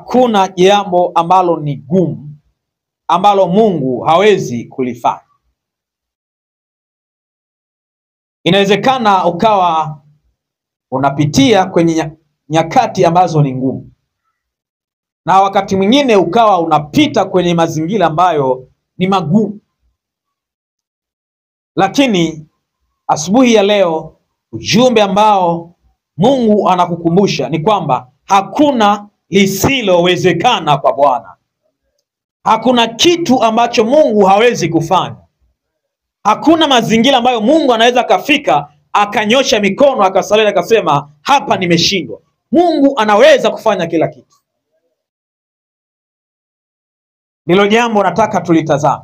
hakuna jambo ambalo ni gumu ambalo Mungu hawezi kulifanya. Inawezekana ukawa unapitia kwenye nyakati ambazo ni ngumu, na wakati mwingine ukawa unapita kwenye mazingira ambayo ni magumu, lakini asubuhi ya leo ujumbe ambao Mungu anakukumbusha ni kwamba hakuna lisilowezekana kwa Bwana. Hakuna kitu ambacho Mungu hawezi kufanya. Hakuna mazingira ambayo Mungu anaweza kafika akanyosha mikono akasalia akasema hapa nimeshindwa. Mungu anaweza kufanya kila kitu. Ndilo jambo nataka tulitazame.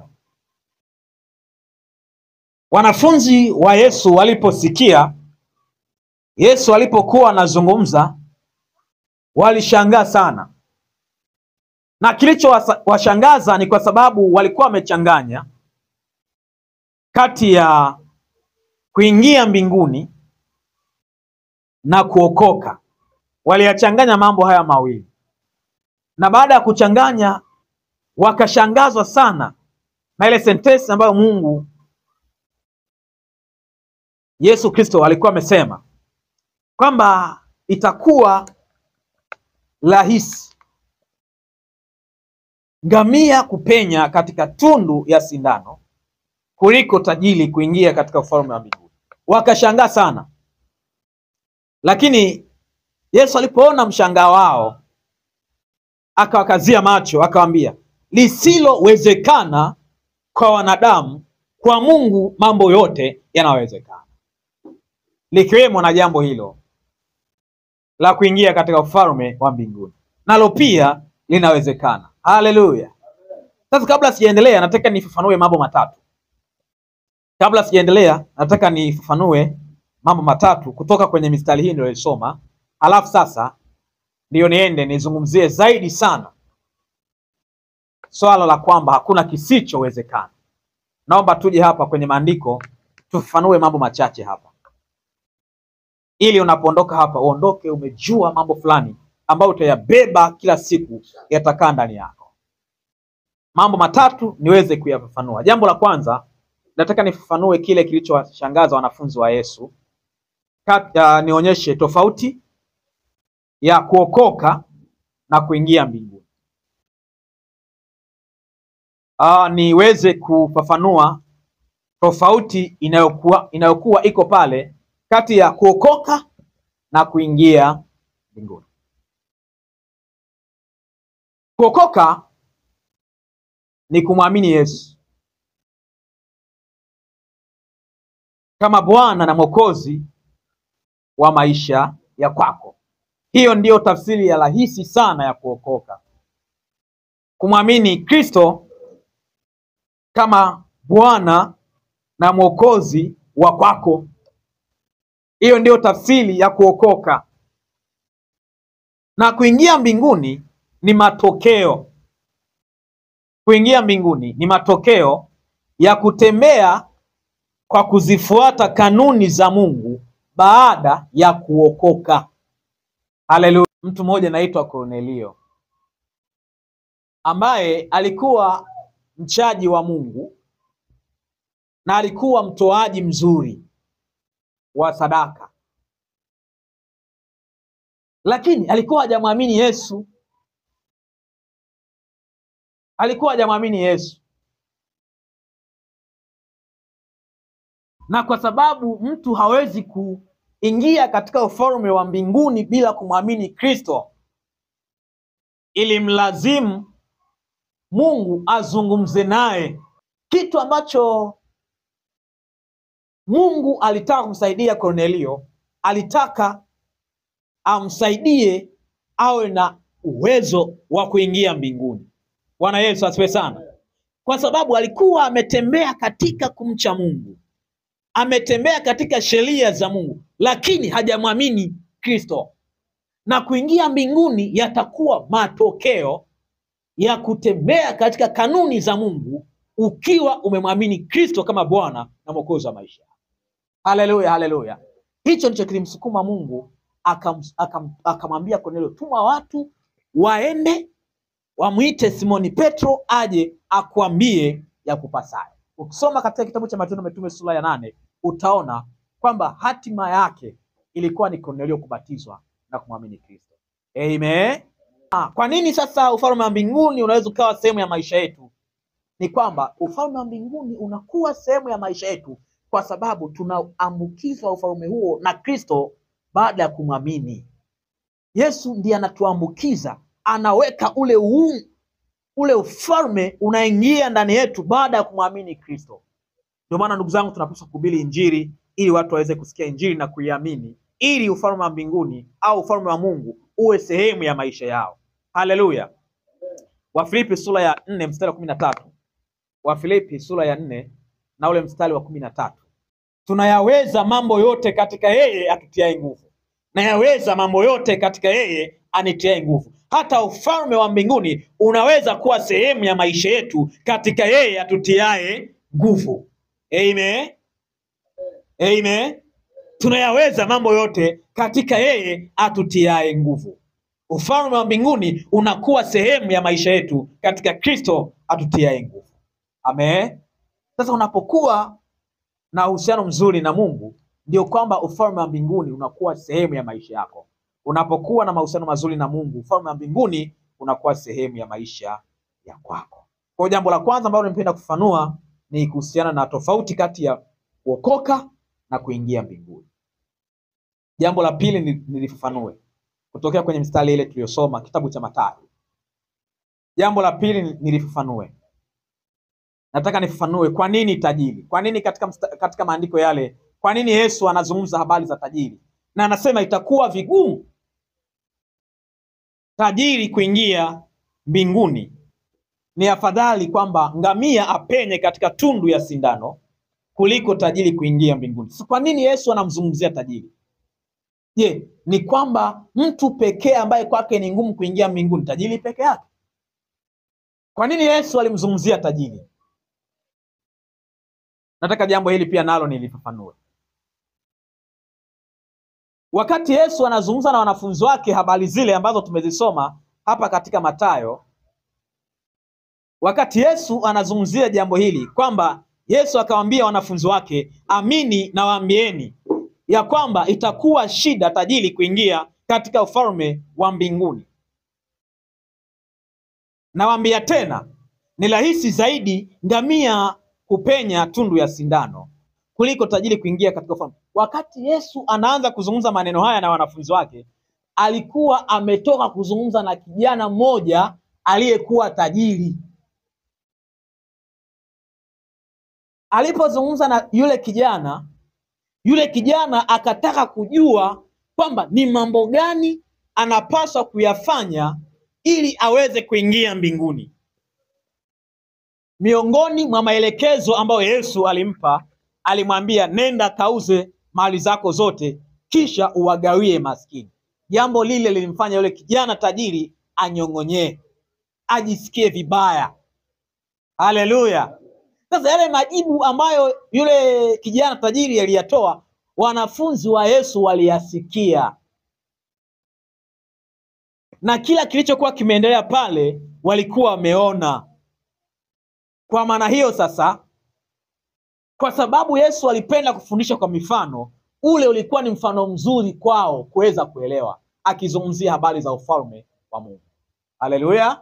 Wanafunzi wa Yesu waliposikia Yesu alipokuwa anazungumza walishangaa sana. Na kilichowashangaza ni kwa sababu walikuwa wamechanganya kati ya kuingia mbinguni na kuokoka. Waliyachanganya mambo haya mawili. Na baada ya kuchanganya wakashangazwa sana na ile sentensi ambayo Yesu Kristo alikuwa amesema kwamba itakuwa rahisi ngamia kupenya katika tundu ya sindano kuliko tajiri kuingia katika ufalme wa mbinguni. Wakashangaa sana. Lakini Yesu alipoona mshangao wao akawakazia macho akawaambia, lisilowezekana kwa wanadamu kwa Mungu mambo yote yanawezekana. Likiwemo na jambo hilo la kuingia katika ufalme wa mbinguni. Nalo pia linawezekana. Haleluya. Sasa kabla sijaendelea nataka nifafanue mambo matatu. Kutoka kwenye mistari hii niliyosoma. Alafu sasa ndio niende nizungumzie zaidi sana swala la kwamba hakuna kisichowezekana. Naomba tuje hapa kwenye maandiko tufafanue mambo machache hapa, ili unapoondoka hapa uondoke umejua mambo fulani ambayo utayabeba kila siku yatakaa ndani yako. Mambo matatu niweze kuyafafanua. Jambo la kwanza nataka nifafanue kile kilichowashangaza wanafunzi wa Yesu. Nionyeshe tofauti ya kuokoka na kuingia mbinguni. Niweze kufafanua tofauti inayokuwa iko pale kati ya kuokoka na kuingia mbinguni. Kuokoka ni kumwamini Yesu kama Bwana na Mwokozi wa maisha ya kwako. Hiyo ndiyo tafsiri ya rahisi sana ya kuokoka. Kumwamini Kristo kama Bwana na Mwokozi wa kwako. Hiyo ndiyo tafsiri ya kuokoka. Na kuingia mbinguni ni matokeo. Kuingia mbinguni ni matokeo ya kutembea kwa kuzifuata kanuni za Mungu baada ya kuokoka. Haleluya. Mtu mmoja anaitwa Kornelio ambaye alikuwa mchaji wa Mungu na alikuwa mtoaji mzuri wa sadaka, lakini alikuwa hajamwamini Yesu. Na kwa sababu mtu hawezi kuingia katika ufalme wa mbinguni bila kumwamini Kristo, ilimlazimu Mungu azungumze naye, kitu ambacho Mungu alitaka kumsaidia Kornelio. Alitaka amsaidie awe na uwezo wa kuingia mbinguni. Bwana Yesu asifiwe sana. Kwa sababu alikuwa ametembea katika kumcha Mungu, ametembea katika sheria za Mungu, lakini hajamwamini Kristo. Na kuingia mbinguni yatakuwa matokeo ya kutembea katika kanuni za Mungu ukiwa umemwamini Kristo kama Bwana na Mwokozi wa maisha. Haleluya, haleluya. Hicho ndicho kilimsukuma Mungu akamwambia Kornelio, tuma watu waende wamuite Simoni Petro aje akuambie ya kupasayo. Ukisoma katika kitabu cha Matendo ya Mitume sura ya 8 utaona kwamba hatima yake ilikuwa ni Kornelio kubatizwa na kumwamini Kristo. Amen. Kwa nini sasa ufalme wa mbinguni unaweza ukawa sehemu ya maisha yetu? Ni kwamba ufalme wa mbinguni unakuwa sehemu ya maisha yetu kwa sababu tunaambukizwa ufalme huo na Kristo baada ya kumwamini. Yesu ndiye anatuambukiza, anaweka ule ufalme unaingia ndani yetu baada ya kumwamini Kristo. Ndio maana ndugu zangu, tunapaswa kuhubiri Injili ili watu waweze kusikia Injili na kuiamini, ili ufalme wa mbinguni au ufalme wa Mungu uwe sehemu ya maisha yao. Haleluya. Wafilipi sura ya 4 mstari wa 13. Wafilipi sura ya 4 na ule mstari wa 13. Tunayaweza mambo yote katika yeye atutiaye nguvu. Nayaweza mambo yote katika yeye anitiaye nguvu. Hata ufalme wa mbinguni unaweza kuwa sehemu ya maisha yetu katika yeye atutiaye nguvu. Amen. Amen. Tunayaweza mambo yote katika yeye atutiaye nguvu. Ufalme wa mbinguni unakuwa sehemu ya maisha yetu katika Kristo atutiaye nguvu. Amen. Sasa unapokuwa na uhusiano mzuri na Mungu, ndio kwamba ufalme wa mbinguni unakuwa sehemu ya maisha yako. Unapokuwa na mahusiano mazuri na Mungu, ufalme wa mbinguni unakuwa sehemu ya maisha ya kwako. Kwa jambo la kwanza ambalo nimependa kufanua ni kuhusiana na tofauti kati ya kuokoka na kuingia mbinguni. Jambo la pili nilifafanue kutokea kwenye mstari ile tuliyosoma kitabu cha Mathayo. Jambo la pili nilifafanue. Nataka nifafanue kwa nini tajiri. Kwa nini katika maandiko yale, kwa nini Yesu anazungumza habari za tajiri? Na anasema itakuwa vigumu tajiri kuingia mbinguni. Ni afadhali kwamba ngamia apenye katika tundu ya sindano kuliko tajiri kuingia mbinguni. So, kwa nini Yesu anamzungumzia tajiri? Je, ni kwamba mtu pekee ambaye kwake ni ngumu kuingia mbinguni, tajiri peke yake? Kwa nini Yesu alimzungumzia tajiri? Nataka jambo hili pia nalo nilifafanue. Wakati Yesu anazungumza na wanafunzi wake habari zile ambazo tumezisoma hapa katika Mathayo, wakati Yesu anazungumzia jambo hili kwamba Yesu akawaambia wanafunzi wake, amini nawaambieni ya kwamba itakuwa shida tajiri kuingia katika ufalme wa mbinguni. Nawaambia tena, ni rahisi zaidi ngamia kupenya tundu ya sindano kuliko tajiri kuingia katika ufalme. Wakati Yesu anaanza kuzungumza maneno haya na wanafunzi wake, alikuwa ametoka kuzungumza na kijana mmoja aliyekuwa tajiri. Alipozungumza na yule kijana akataka kujua kwamba ni mambo gani anapaswa kuyafanya ili aweze kuingia mbinguni. Miongoni mwa maelekezo ambayo Yesu alimpa, alimwambia nenda kauze mali zako zote kisha uwagawie maskini. Jambo lile lilimfanya yule kijana tajiri anyong'onyee, ajisikie vibaya. Haleluya. Sasa yale majibu ambayo yule kijana tajiri aliyatoa, wanafunzi wa Yesu waliyasikia, na kila kilichokuwa kimeendelea pale walikuwa wameona. Kwa maana hiyo sasa, kwa sababu Yesu alipenda kufundisha kwa mifano, ule ulikuwa ni mfano mzuri kwao kuweza kuelewa, akizungumzia habari za ufalme wa Mungu. Haleluya.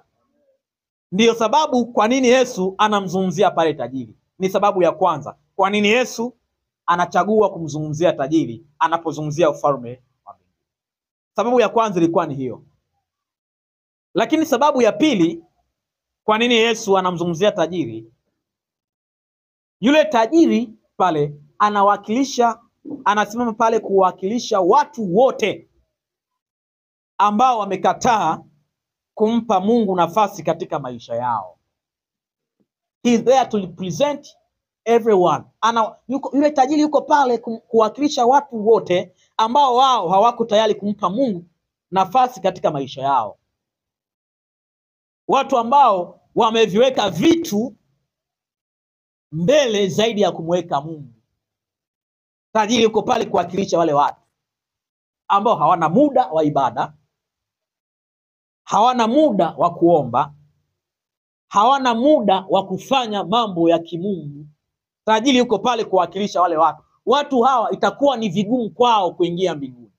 Ndiyo sababu kwa nini Yesu anamzungumzia pale tajiri. Ni sababu ya kwanza kwa nini Yesu anachagua kumzungumzia tajiri anapozungumzia ufalme wa Mungu. Sababu ya kwanza ilikuwa ni hiyo. Lakini sababu ya pili kwa nini Yesu anamzungumzia tajiri, yule tajiri pale anasimama pale kuwakilisha watu wote ambao wamekataa kumpa Mungu nafasi katika maisha yao. He is there to represent everyone. Yule tajiri yuko pale kuwakilisha watu wote ambao wao hawako tayari kumpa Mungu nafasi katika maisha yao. Watu ambao wameviweka vitu mbele zaidi ya kumweka Mungu. Tajiri yuko pale kuwakilisha wale watu ambao hawana muda wa ibada, hawana muda wa kuomba, hawana muda wa kufanya mambo ya kimungu. Tajiri yuko pale kuwakilisha wale watu. Watu hawa itakuwa ni vigumu kwao kuingia mbinguni.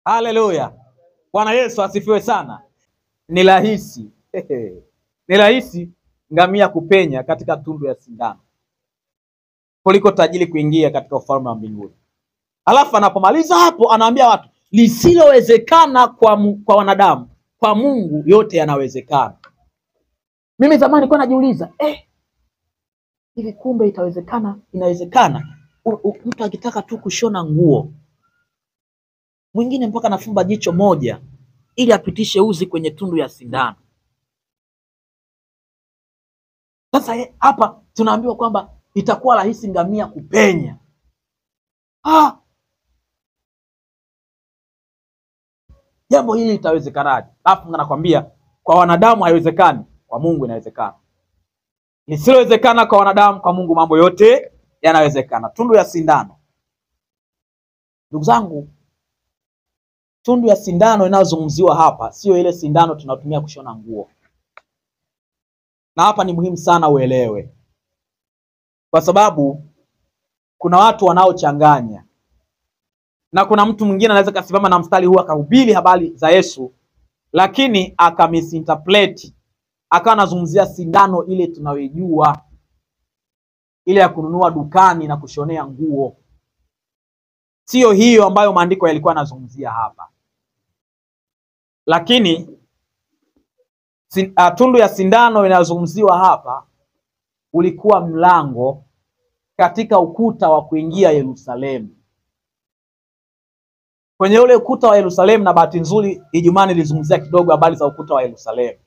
Haleluya. Bwana Yesu asifiwe sana. Ni rahisi ni rahisi ngamia kupenya katika tundu ya sindano kuliko tajiri kuingia katika ufalme wa mbinguni. Alafu anapomaliza hapo anaambia watu, lisilowezekana kwa wanadamu, kwa Mungu yote yanawezekana. Mimi zamani nilikuwa najiuliza, hivi kumbe itawezekana? Inawezekana. Mtu akitaka tu kushona nguo, mwingine mpaka anafumba jicho moja ili apitishe uzi kwenye tundu ya sindano. Sasa hapa tunaambiwa kwamba itakuwa rahisi ngamia kupenya. Jambo hili litawezekanaje? Alafu nakwambia kwa wanadamu haiwezekani, kwa Mungu inawezekana. Lisilowezekana kwa wanadamu, kwa Mungu mambo yote yanawezekana. Tundu ya sindano. Ndugu zangu, tundu ya sindano inayozungumziwa hapa sio ile sindano tunatumia kushona nguo. Na hapa ni muhimu sana uelewe, kwa sababu kuna watu wanaochanganya, na kuna mtu mwingine anaweza kasimama na mstari huu akahubiri habari za Yesu, lakini akamisinterpret, akawa anazungumzia sindano ile tunayojua, ile ya kununua dukani na kushonea nguo. Sio hiyo ambayo maandiko yalikuwa yanazungumzia hapa. Lakini tundu ya sindano inayozungumziwa hapa ulikuwa mlango katika ukuta wa kuingia Yerusalemu. Kwenye ule ukuta wa Yerusalemu, na bahati nzuri Ijumaa nilizungumzia kidogo habari za ukuta wa Yerusalemu.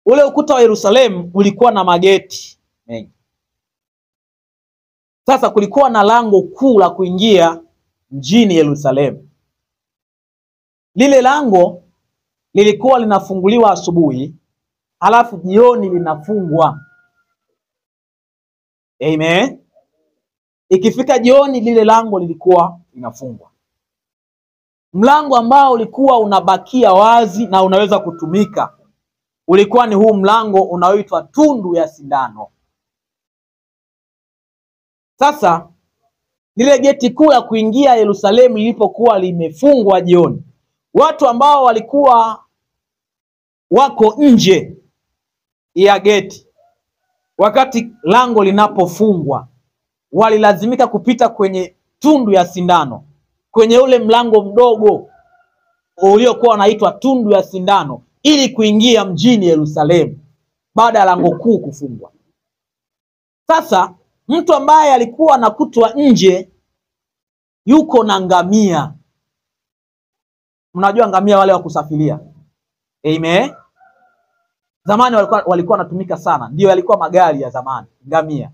Ule ukuta wa Yerusalemu ulikuwa na mageti mengi. Sasa kulikuwa na lango kuu la kuingia mjini Yerusalemu. Lile lango lilikuwa linafunguliwa asubuhi, halafu jioni linafungwa. Amen. Ikifika jioni lile lango lilikuwa linafungwa. Mlango ambao ulikuwa unabakia wazi na unaweza kutumika ulikuwa ni huu mlango unaoitwa tundu ya sindano. Sasa lile geti kuu la kuingia Yerusalemu lilipokuwa limefungwa jioni, watu ambao walikuwa wako nje ya geti wakati lango linapofungwa walilazimika kupita kwenye tundu ya sindano, kwenye ule mlango mdogo uliokuwa unaitwa tundu ya sindano, ili kuingia mjini Yerusalemu baada ya lango kuu kufungwa. Sasa mtu ambaye alikuwa anakutwa nje yuko na ngamia. Mnajua ngamia wale wa kusafiria? Amen. Zamani walikuwa wanatumika sana, ndio yalikuwa magari ya zamani, ngamia.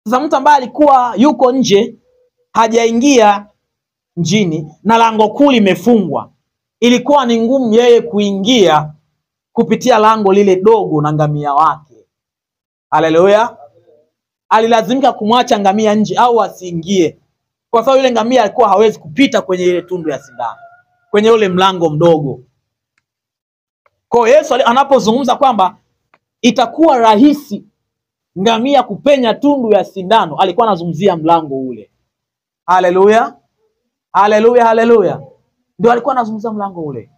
Sasa mtu ambaye alikuwa yuko nje hajaingia mjini na lango kuu limefungwa, ilikuwa ni ngumu yeye kuingia kupitia lango lile dogo na ngamia wake. Haleluya. Alilazimika kumwacha ngamia nje au asiingie, kwa sababu yule ngamia alikuwa hawezi kupita kwenye ile tundu ya sindano, kwenye ule mlango mdogo. Kwa Yesu anapozungumza kwamba itakuwa rahisi ngamia kupenya tundu ya sindano, alikuwa anazungumzia mlango ule. Haleluya. Haleluya, haleluya. Ndio alikuwa anazungumzia mlango ule.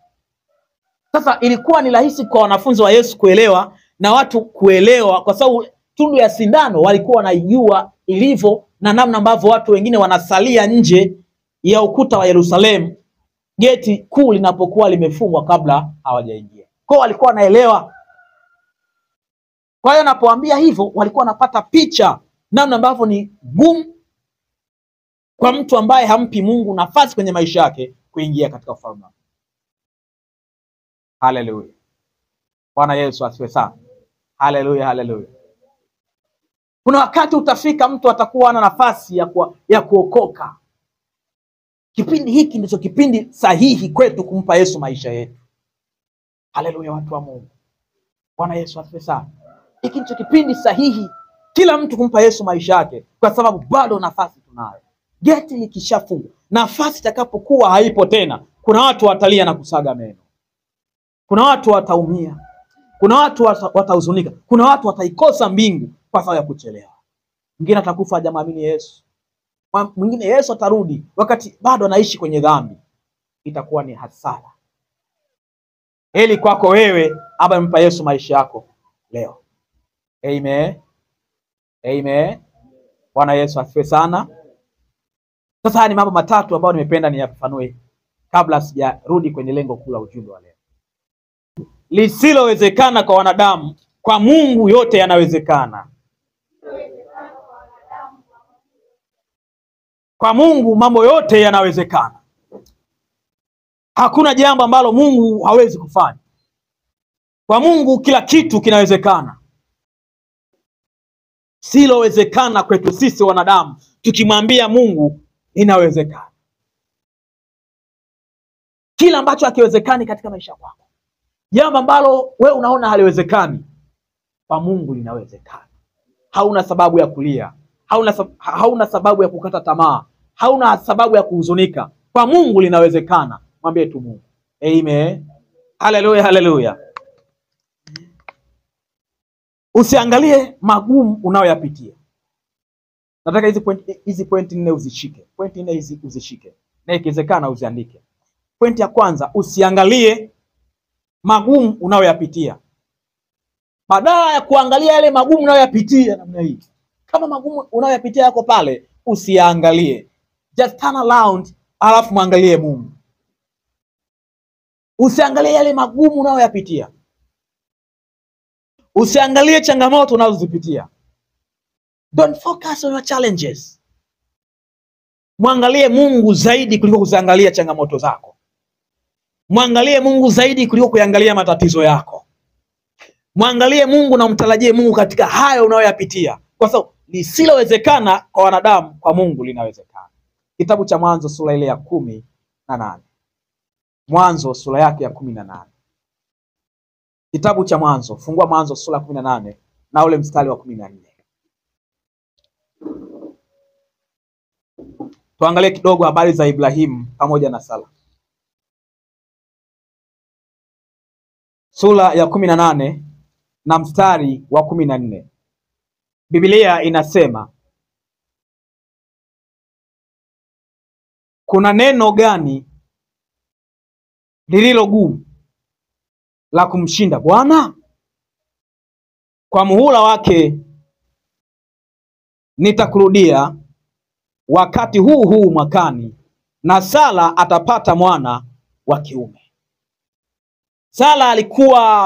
Sasa ilikuwa ni rahisi kwa wanafunzi wa Yesu kuelewa na watu kuelewa, kwa sababu tundu ya sindano walikuwa wanaijua ilivyo na namna ambavyo watu wengine wanasalia nje ya ukuta wa Yerusalemu geti kuu linapokuwa limefungwa kabla hawajaingia. Kwa walikuwa wanaelewa. Kwa hiyo napoambia hivyo walikuwa wanapata picha namna ambavyo ni gumu kwa mtu ambaye hampi Mungu nafasi kwenye maisha yake kuingia katika ufalme. Haleluya. Bwana Yesu asifiwe sana. Haleluya, haleluya. Kuna wakati utafika mtu atakuwa na nafasi ya kuokoka. Kipindi hiki ndicho kipindi sahihi kwetu kumpa Yesu maisha yetu. Haleluya, watu wa Mungu. Bwana Yesu asifiwe sana. Hiki ndicho kipindi sahihi kila mtu kumpa Yesu maisha yake, kwa sababu bado nafasi tunayo. Geti likishafungwa, nafasi itakapokuwa haipo tena, kuna watu watalia na kusaga meno. Kuna watu wataumia. Kuna watu watahuzunika, kuna watu wataikosa mbingu kwa sababu ya kuchelewa. Mwingine atakufa hajamwamini Yesu. Mwingine Yesu atarudi wakati bado anaishi kwenye dhambi. Itakuwa ni hasara. Heri kwako wewe ambaye umempa Yesu maisha yako leo. Amen. Amen. Bwana Yesu asifiwe sana. Sasa haya ni mambo matatu ambayo nimependa niyafafanue kabla sijarudi kwenye lengo kuu la ujumbe wa leo. Lisilowezekana kwa wanadamu, kwa Mungu yote yanawezekana. Kwa Mungu mambo yote yanawezekana. Hakuna jambo ambalo Mungu hawezi kufanya. Kwa Mungu kila kitu kinawezekana. Silowezekana kwetu sisi wanadamu, tukimwambia Mungu inawezekana. Kila ambacho hakiwezekani katika maisha yako, jambo ambalo wewe unaona haliwezekani, kwa Mungu linawezekana. Hauna sababu ya kulia, hauna sababu ya kukata tamaa, hauna sababu ya kuhuzunika. Kwa Mungu linawezekana. Mwambie tu Mungu. Amen. Haleluya, haleluya. Usiangalie magumu unayoyapitia. Nataka hizi pointi 4 uzishike. Pointi 4 hizi uzishike. Na ikiwezekana uziandike. Pointi ya kwanza, usiangalie magumu unayoyapitia. Badala ya kuangalia yale magumu unayoyapitia namna hii, kama magumu unayoyapitia yako pale, usiangalie. Just turn around, alafu muangalie Mungu. Usiangalie yale magumu unayoyapitia. Usiangalie changamoto unazozipitia. Don't focus on your challenges. Muangalie Mungu zaidi kuliko kuziangalia changamoto zako. Muangalie Mungu zaidi kuliko kuangalia matatizo yako. Muangalie Mungu na mtarajie Mungu katika hayo unayoyapitia. Kwa sababu lisilowezekana kwa wanadamu, kwa Mungu linawezekana. Kitabu cha Mwanzo sura ile ya 18. Mwanzo sura yake ya 18. Kitabu cha Mwanzo, fungua Mwanzo sura 18 na ule mstari wa 14. Tuangalie kidogo habari za Ibrahimu pamoja na Sara. Sura ya 18 na mstari wa 14. Biblia inasema, kuna neno gani lililo gumu la kumshinda Bwana? Kwa muhula wake nitakurudia wakati huu mwakani, na Sara atapata mwana wa kiume. Sara alikuwa